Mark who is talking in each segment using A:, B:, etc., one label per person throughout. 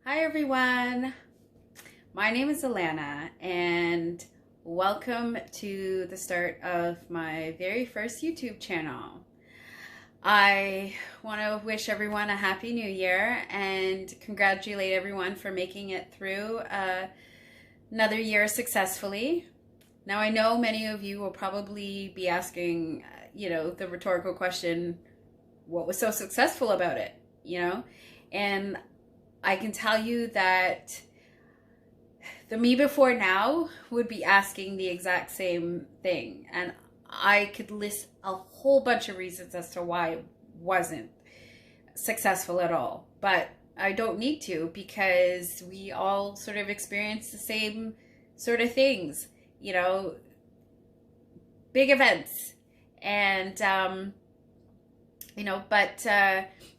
A: Hi everyone, my name is Alana and welcome to the start of my very first YouTube channel. I want to wish everyone a happy new year and congratulate everyone for making it through another year successfully. Now I know many of you will probably be asking, the rhetorical question, what was so successful about it, And I can tell you that the me before now would be asking the exact same thing. And I could list a whole bunch of reasons as to why it wasn't successful at all. But I don't need to because we all sort of experience the same sort of things, you know, big events. And, but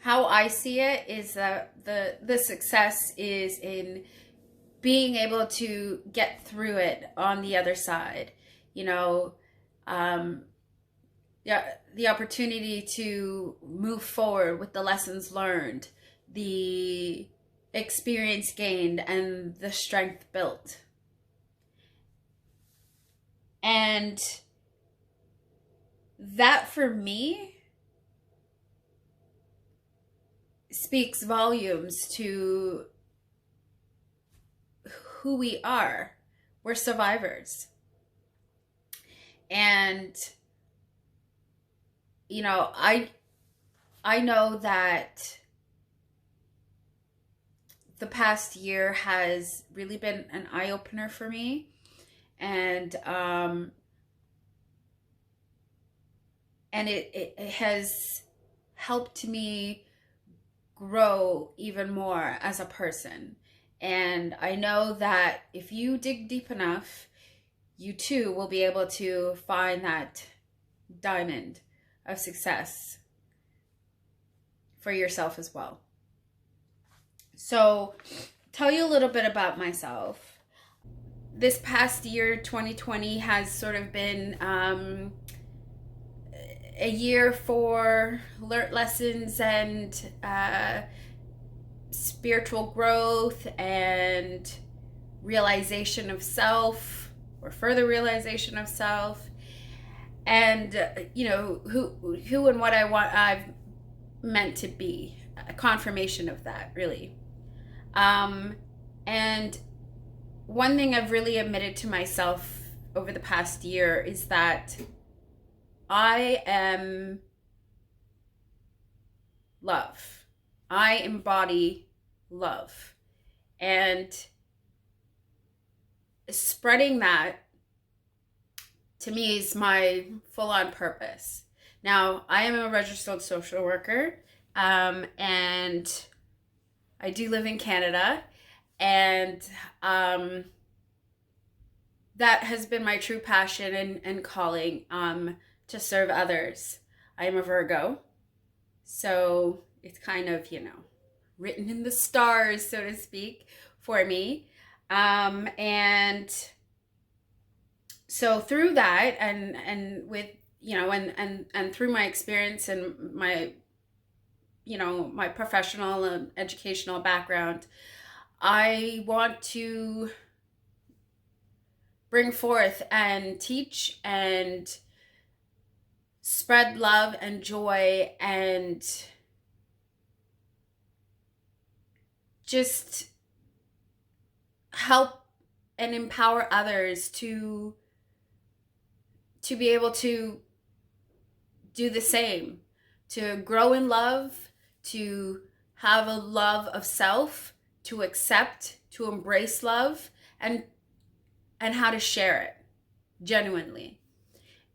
A: how I see it is that the success is in being able to get through it on the other side, you know, um, yeah, the opportunity to move forward with the lessons learned, the experience gained, and the strength built. And that for me speaks volumes to who we are. We're survivors. And I know that the past year has really been an eye opener for me, and it has helped me grow even more as a person. And I know that if you dig deep enough, you too will be able to find that diamond of success for yourself as well. So, tell you a little bit about myself. This past year, 2020, has sort of been a year for learned lessons and spiritual growth and realization of self, or further realization of self, and who and what I've meant to be, a confirmation of that, really. And one thing I've really admitted to myself over the past year is that I am love. I embody love. And spreading that to me is my full on purpose. Now, I am a registered social worker, and I do live in Canada, and that has been my true passion and calling, to serve others. I am a Virgo, so it's kind of, written in the stars, so to speak, for me. And so through that, and with, and through my experience and my, my professional and educational background, I want to bring forth and teach and spread love and joy and just help and empower others to be able to do the same, to grow in love, to have a love of self, to accept, to embrace love, and how to share it genuinely.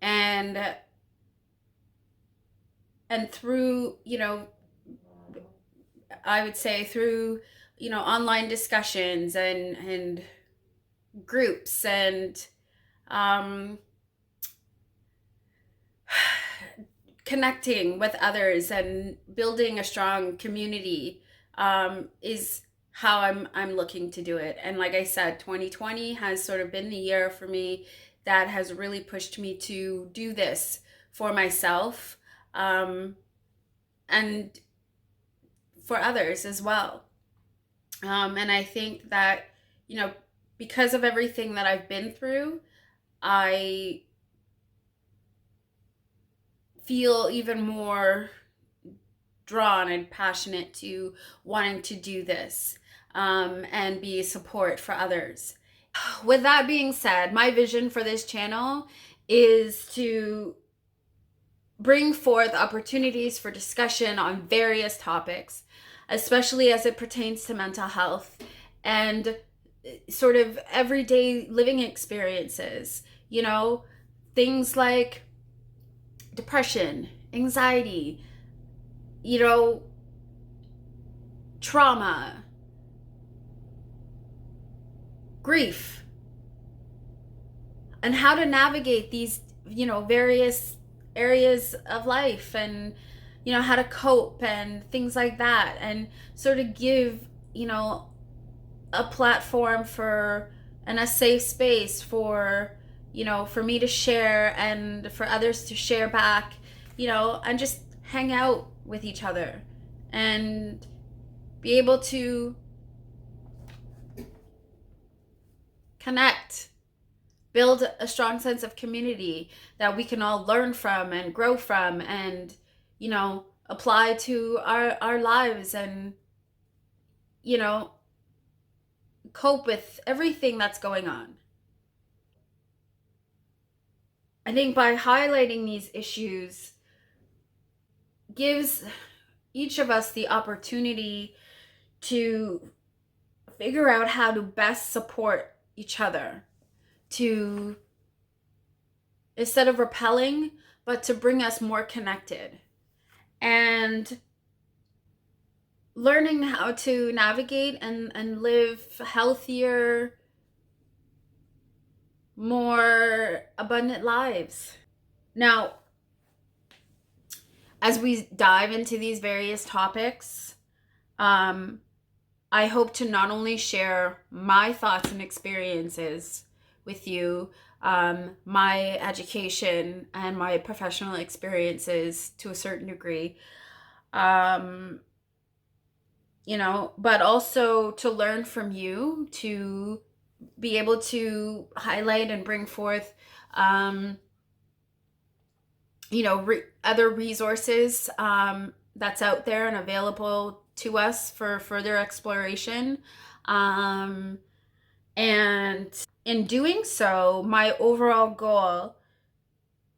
A: And through, I would say through, online discussions and groups and connecting with others and building a strong community, is how I'm looking to do it. And like I said, 2020 has sort of been the year for me that has really pushed me to do this for myself, and for others as well. And I think that, you know, because of everything that I've been through, I feel even more drawn and passionate to wanting to do this, and be a support for others. With that being said, my vision for this channel is to bring forth opportunities for discussion on various topics, especially as it pertains to mental health and sort of everyday living experiences. You know, things like depression, anxiety, you know, trauma, grief, and how to navigate these, you know, various areas of life, and, you know, how to cope and things like that, and sort of give, you know, a platform for and a safe space for, you know, for me to share and for others to share back, you know, and just hang out with each other and be able to connect, build a strong sense of community that we can all learn from and grow from, and, you know, apply to our lives, and, you know, cope with everything that's going on. I think by highlighting these issues gives each of us the opportunity to figure out how to best support each other, to, instead of repelling, but to bring us more connected, and learning how to navigate and live healthier, more abundant lives. Now, as we dive into these various topics, I hope to not only share my thoughts and experiences with you, my education and my professional experiences to a certain degree, you know, but also to learn from you, to be able to highlight and bring forth, you know, other resources, that's out there and available to us for further exploration. And in doing so, my overall goal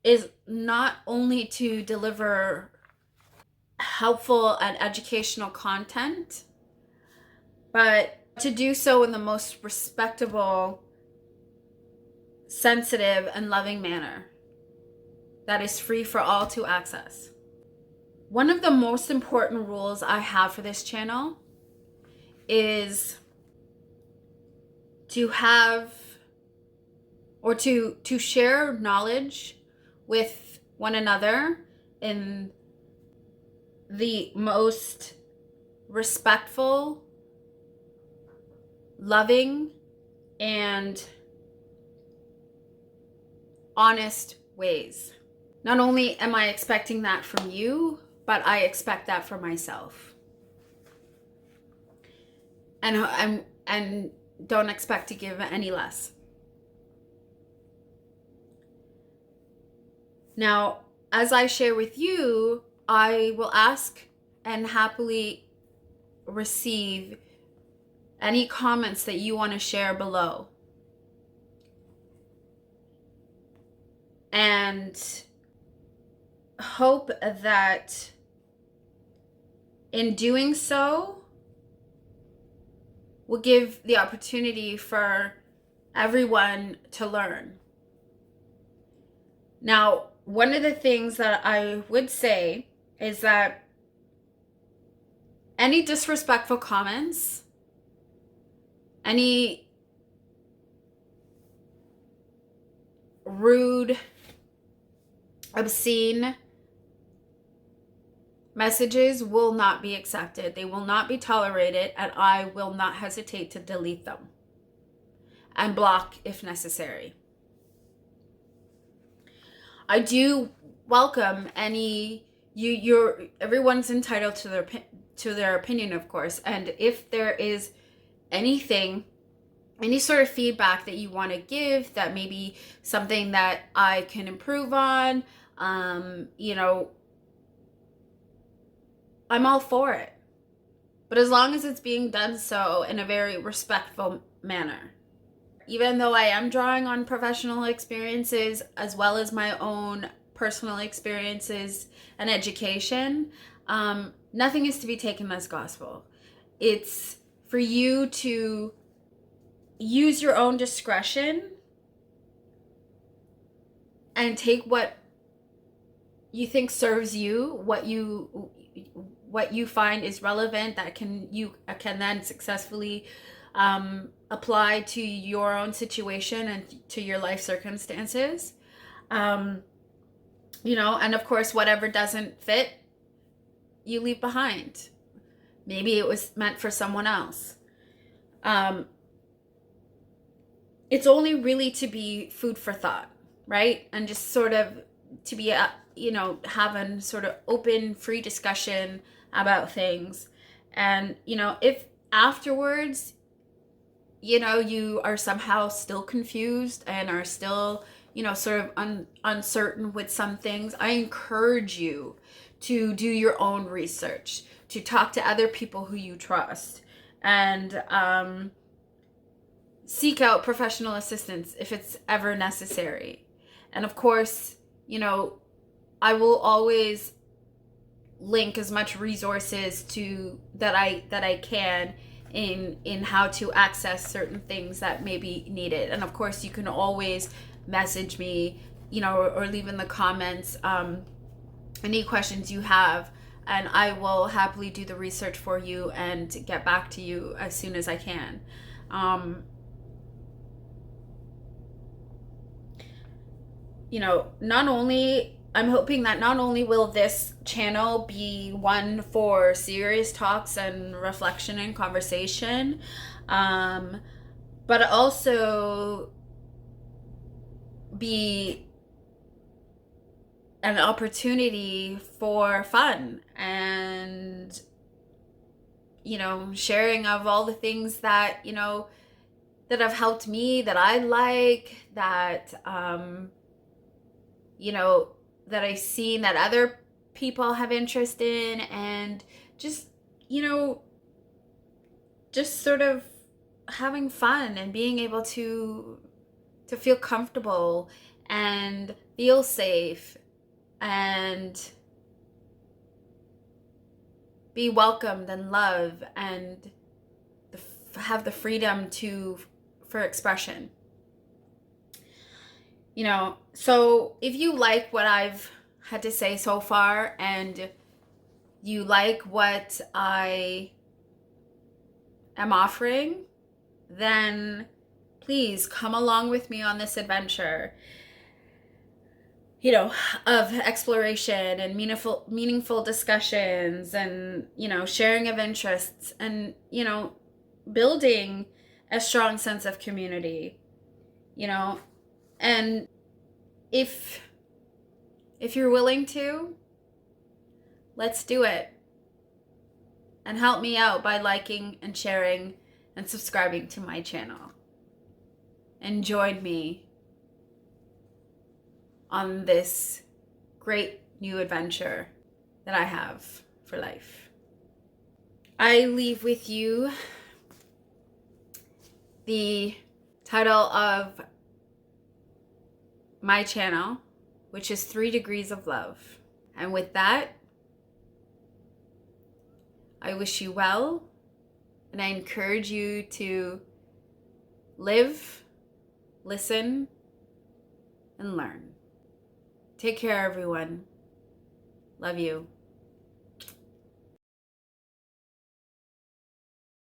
A: is not only to deliver helpful and educational content, but to do so in the most respectable, sensitive, and loving manner that is free for all to access. One of the most important rules I have for this channel is to have, or to share knowledge with one another in the most respectful, loving, and honest ways. Not only am I expecting that from you, but I expect that for myself. And don't expect to give any less. Now, as I share with you, I will ask and happily receive any comments that you want to share below. And hope that in doing so, we'll give the opportunity for everyone to learn. Now, one of the things that I would say is that any disrespectful comments, any rude, obscene messages will not be accepted. They will not be tolerated, and I will not hesitate to delete them and block if necessary. I do welcome any, everyone's entitled to their opinion, of course, and if there is anything, any sort of feedback that you want to give, that maybe something that I can improve on, you know, I'm all for it. But as long as it's being done so in a very respectful manner. Even though I am drawing on professional experiences as well as my own personal experiences and education, nothing is to be taken as gospel. It's for you to use your own discretion and take what you think serves you, what you find is relevant, that you can then successfully apply to your own situation and to your life circumstances. You know, and of course, whatever doesn't fit, you leave behind. Maybe it was meant for someone else. It's only really to be food for thought, right? And just sort of to be, you know, having sort of open, free discussion about things. And, you know, if afterwards, you know, you are somehow still confused and are still, you know, sort of uncertain with some things, I encourage you to do your own research, to talk to other people who you trust, and seek out professional assistance if it's ever necessary. And of course, you know, I will always link as much resources to that I can in how to access certain things that may be needed. And of course, you can always message me, you know, or leave in the comments any questions you have, and I will happily do the research for you and get back to you as soon as I can. You know, I'm hoping that not only will this channel be one for serious talks and reflection and conversation, but also be an opportunity for fun and, you know, sharing of all the things that, you know, that have helped me, that I like, that, you know, that I've seen that other people have interest in, and just, you know, just sort of having fun and being able to feel comfortable and feel safe and be welcomed and loved and have the freedom for expression. You know, so if you like what I've had to say so far and you like what I am offering, then please come along with me on this adventure, you know, of exploration and meaningful discussions and, you know, sharing of interests and, you know, building a strong sense of community, you know. And if you're willing to, let's do it. And help me out by liking and sharing and subscribing to my channel. And join me on this great new adventure that I have for life. I leave with you the title of my channel, which is 3 Degrees of Love. And with that, I wish you well, and I encourage you to live, listen, and learn. Take care, everyone. Love you.